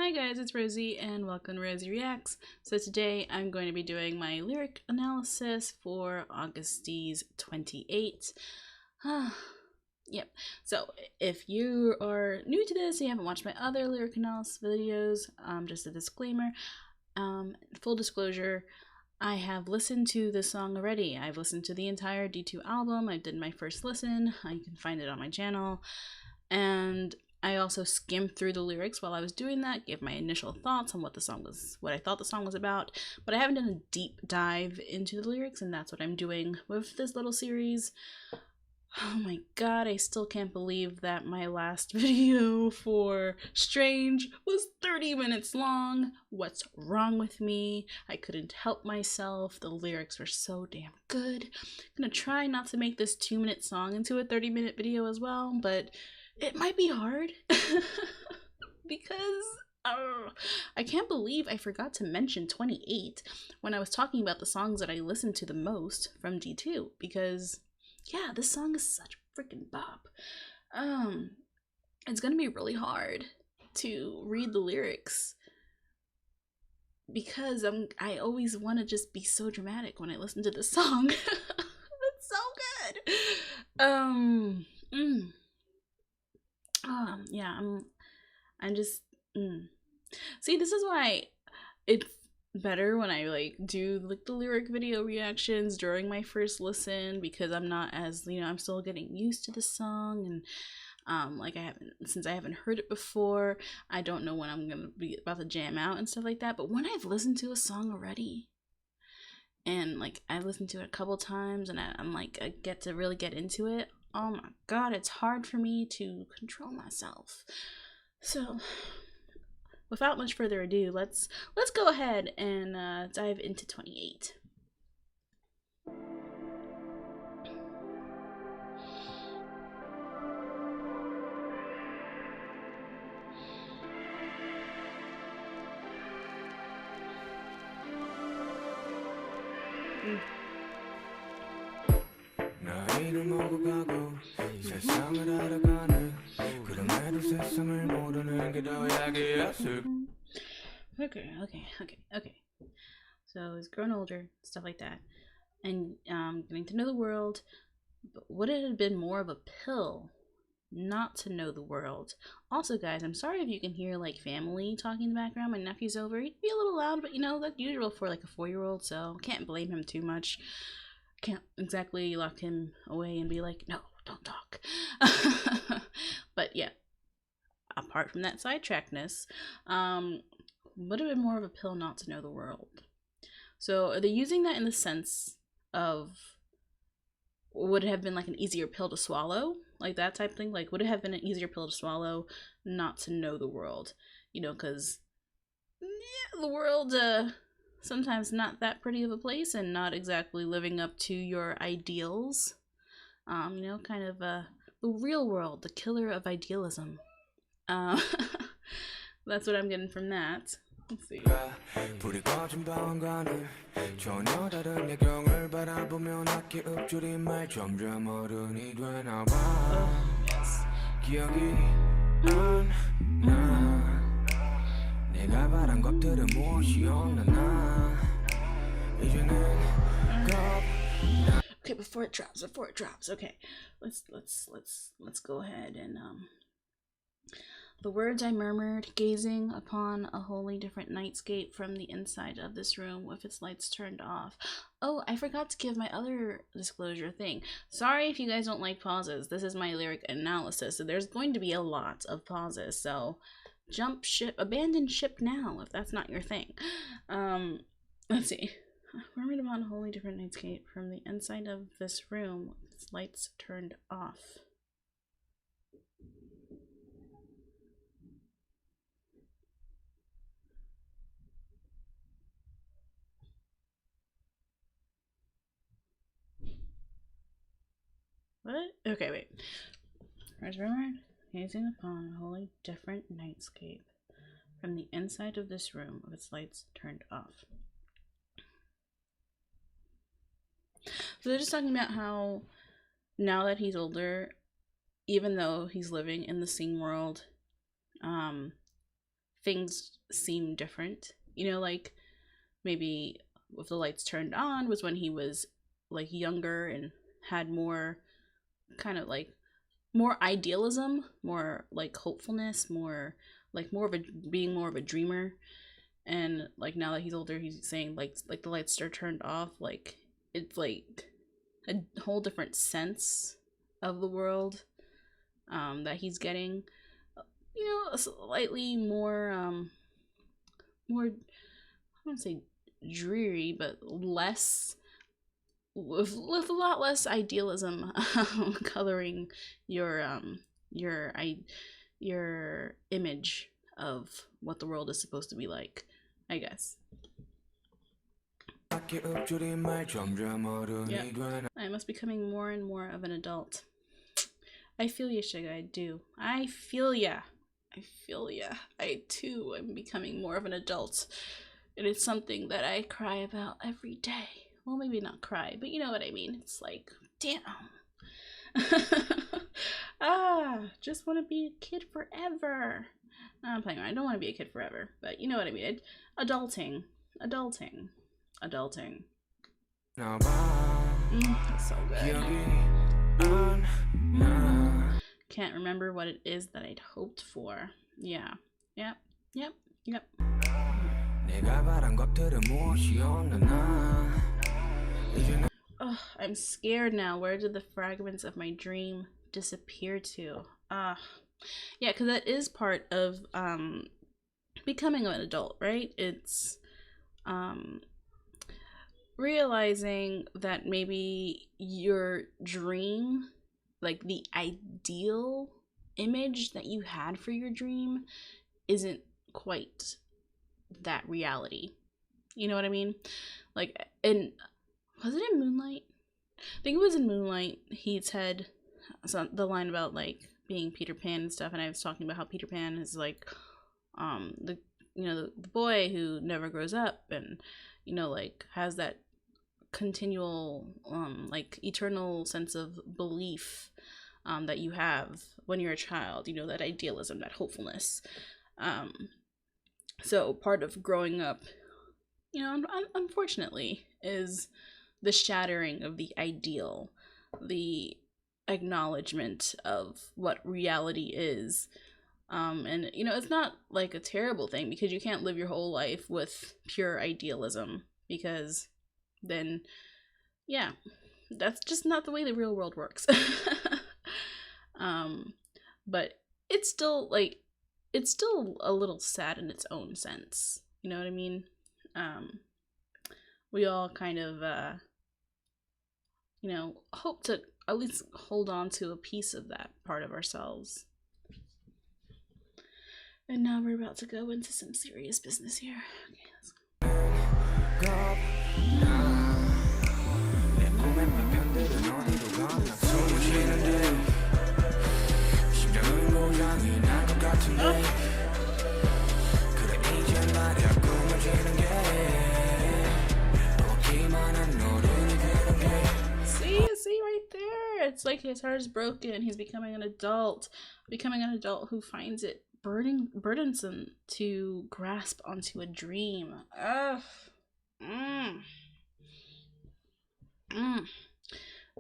Hi guys, it's Rosie and welcome to Rosie Reacts. So today I'm going to be doing my lyric analysis for August's 28. Yep. So if you are new to this and you haven't watched my other lyric analysis videos, just a disclaimer, full disclosure, I have listened to this song already. I've listened to the entire D2 album. I did my first listen. You can find it on my channel. And I also skimmed through the lyrics while I was doing that, gave my initial thoughts on what I thought the song was about, but I haven't done a deep dive into the lyrics, and that's what I'm doing with this little series. Oh my god, I still can't believe that my last video for Strange was 30 minutes long. What's wrong with me? I couldn't help myself. The lyrics were so damn good. I'm gonna try not to make this 2-minute song into a 30-minute video as well, but it might be hard because I can't believe I forgot to mention 28 when I was talking about the songs that I listened to the most from D2, because yeah, this song is such a freaking bop. It's gonna be really hard to read the lyrics because I always want to just be so dramatic when I listen to this song. It's so good. Yeah, I'm just see, this is why it's better when I do the lyric video reactions during my first listen, because I'm not as, I'm still getting used to the song, and I haven't heard it before, I don't know when I'm gonna be about to jam out and stuff like that. But when I've listened to a song already and I've listened to it a couple times and I get to really get into it, oh my god, it's hard for me to control myself. So without much further ado, let's go ahead and dive into 28. 나이를 먹어가고 세상을 알아가는 그럼에도 세상을 모르는 게 더 약이었을. Okay. So he's grown older, stuff like that, and getting to know the world. But would it have been more of a pill not to know the world? Also, guys, I'm sorry if you can hear family talking in the background. My nephew's over. He'd be a little loud, but that's usual for a 4-year-old, so can't blame him too much. Can't exactly lock him away and be like, no, don't talk. But yeah, apart from that sidetrackedness, would have been more of a pill not to know the world. So are they using that in the sense of, would it have been an easier pill to swallow, that type of thing? Would it have been an easier pill to swallow not to know the world? Because the world sometimes not that pretty of a place, and not exactly living up to your ideals. Kind of the real world, the killer of idealism. That's what I'm getting from that. Let's see. Okay, before it drops. Okay, let's go ahead and the words I murmured, gazing upon a wholly different nightscape from the inside of this room with its lights turned off. Oh, I forgot to give my other disclosure thing. Sorry if you guys don't like pauses. This is my lyric analysis, so there's going to be a lot of pauses. So jump ship, abandon ship now if that's not your thing. Let's see. Murmured upon a wholly different nightscape from the inside of this room with its lights turned off. What? Okay, wait. Remember, gazing upon a wholly different nightscape from the inside of this room with its lights turned off. So they're just talking about how now that he's older, even though he's living in the same world, things seem different. You know, like maybe with the lights turned on was when he was like younger and had more kind of like more idealism, more like hopefulness, more like more of a being more of a dreamer. And like now that he's older, he's saying like the lights are turned off, like it's like a whole different sense of the world that he's getting. You know, slightly more I wouldn't say dreary, but less with a lot less idealism coloring your your image of what the world is supposed to be like, I guess. Yeah, I am becoming more and more of an adult. I feel ya, Sugar. I do. I feel ya. I feel ya. I too am becoming more of an adult. It is something that I cry about every day. Well, maybe not cry, but you know what I mean. It's like, damn. Just want to be a kid forever. No, I'm playing around. I don't want to be a kid forever, but you know what I mean. Adulting. That's so good. Can't remember what it is that I'd hoped for. Yeah. Yep. Oh, I'm scared now. Where did the fragments of my dream disappear to? Yeah, because that is part of becoming an adult, right? It's realizing that maybe your dream, like the ideal image that you had for your dream, isn't quite that reality. You know what I mean? Like, and was it in Moonlight? I think it was in Moonlight. He said the line about like being Peter Pan and stuff, and I was talking about how Peter Pan is like the boy who never grows up, and you know, like has that continual like eternal sense of belief that you have when you're a child, you know, that idealism, that hopefulness. So part of growing up, you know, unfortunately, is the shattering of the ideal, the acknowledgement of what reality is. And you know, it's not like a terrible thing, because you can't live your whole life with pure idealism, because then, yeah, that's just not the way the real world works. But it's still a little sad in its own sense. You know what I mean? We all kind of, you know, hope to at least hold on to a piece of that part of ourselves. And now we're about to go into some serious business here. Okay, let's go. See right there. It's like his heart is broken. He's becoming an adult who finds it burdensome to grasp onto a dream. Ugh.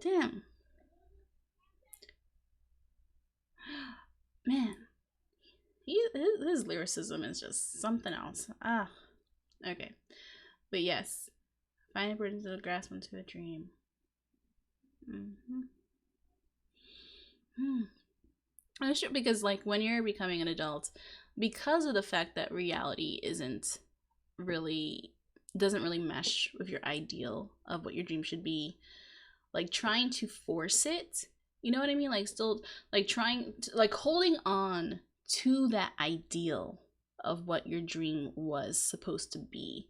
Damn. Man. His lyricism is just something else. Okay. But yes. Find it burdensome to grasp onto a dream. That's true, because like when you're becoming an adult, because of the fact that reality doesn't really mesh with your ideal of what your dream should be, like trying to force it, you know what I mean, like still like trying to, like holding on to that ideal of what your dream was supposed to be,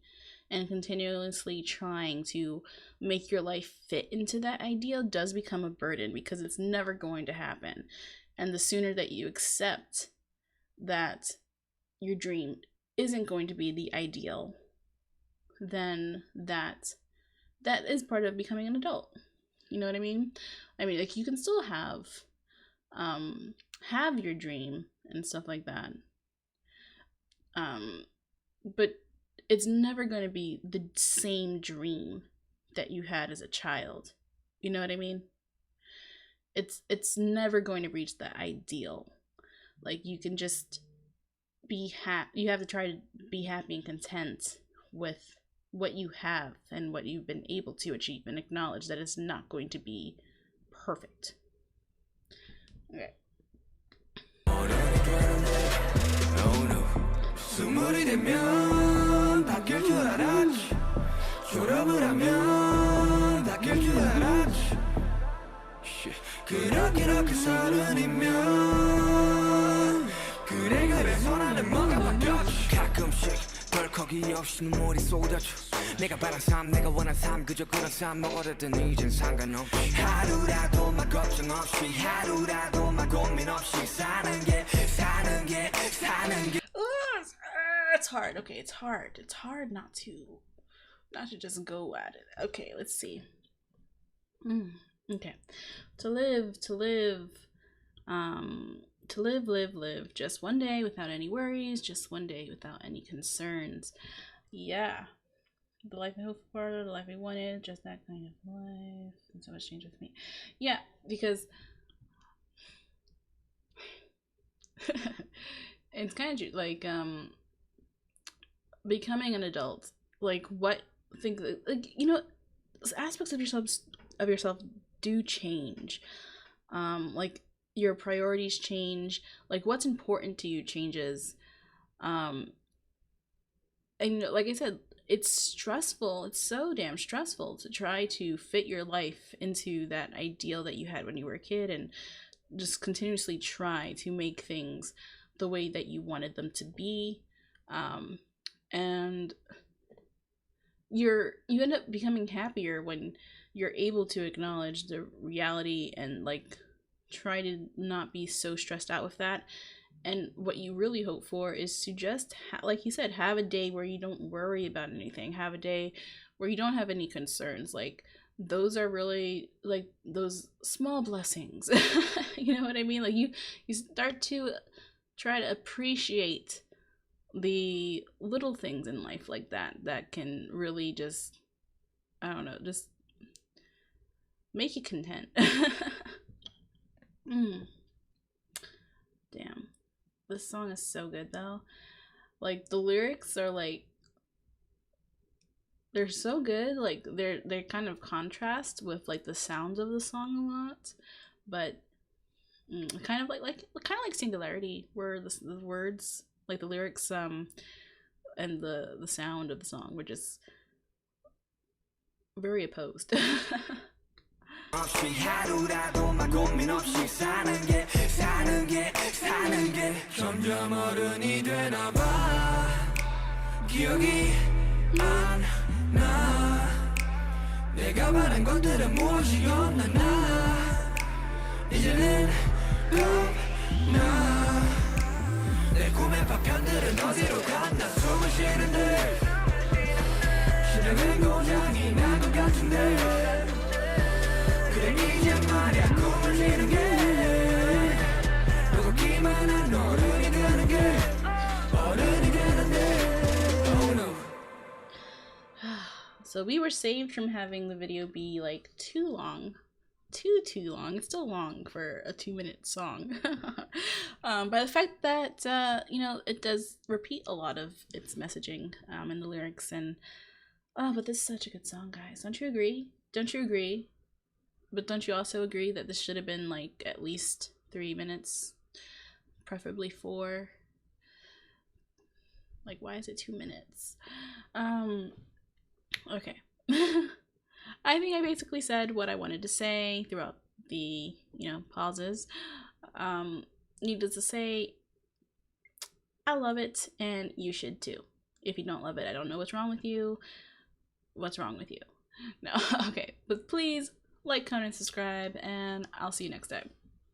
and continuously trying to make your life fit into that ideal does become a burden, because it's never going to happen. And the sooner that you accept that your dream isn't going to be the ideal, then that is part of becoming an adult. You know what I mean? I mean, like, you can still have your dream and stuff like that, But it's never going to be the same dream that you had as a child. You know what I mean? It's never going to reach the ideal. Like, you can just be happy. You have to try to be happy and content with what you have and what you've been able to achieve, and acknowledge that it's not going to be perfect. Okay. 거기 없이 눈물이 쏟아져 내가 바란 삶 내가 원한 삶 그저 그런 삶 먹어대든 이젠 상관없이 하루라도 막 걱정 없이 하루라도 막 고민 없이 사는 게 It's hard. Okay, it's hard not to just go at it. Okay, let's see. Okay. To live, live just one day without any worries, just one day without any concerns. Yeah. The life I hoped for, the life I wanted, just that kind of life. And so much changed with me. Yeah, because it's kind of like becoming an adult. Like, what think, like, you know, aspects of yourself do change. Like, your priorities change, like what's important to you changes. And like I said, it's stressful. It's so damn stressful to try to fit your life into that ideal that you had when you were a kid, and just continuously try to make things the way that you wanted them to be. And you end up becoming happier when you're able to acknowledge the reality and like try to not be so stressed out with that. And what you really hope for is to just like you said, have a day where you don't worry about anything, have a day where you don't have any concerns. Like, those are really like those small blessings. You know what I mean? Like, you start to try to appreciate the little things in life like that can really just, I don't know, just make you content. Damn, this song is so good though. Like, the lyrics are like, they're so good. Like, they're kind of contrast with like the sounds of the song a lot, but kind of like Singularity, where the words, like the lyrics and the sound of the song were just very opposed. 하루라도 막 고민 없이 사는 게 점점 어른이 되나 봐 기억이 안 나 내가 바란 것들은 무엇이었나 나 이제는 겁나 내 꿈의 파편들은 어디로 갔나 숨을 쉬는데 심장은 고장이 난 것 같은데 이제 말야 꿈을 지는 게 무겁기만 한 어른이 되는 게 Oh no. So we were saved from having the video be like too long. Too long. It's still long for a 2-minute song. By the fact that you know, it does repeat a lot of its messaging in the lyrics. And but this is such a good song, guys. Don't you agree? But don't you also agree that this should have been like at least 3 minutes, preferably 4? Like, why is it 2 minutes? Okay. I think I basically said what I wanted to say throughout the, you know, pauses. Needless to say, I love it, and you should too. If you don't love it, I don't know what's wrong with you. What's wrong with you? No, okay. But please, like, comment, and subscribe, and I'll see you next time.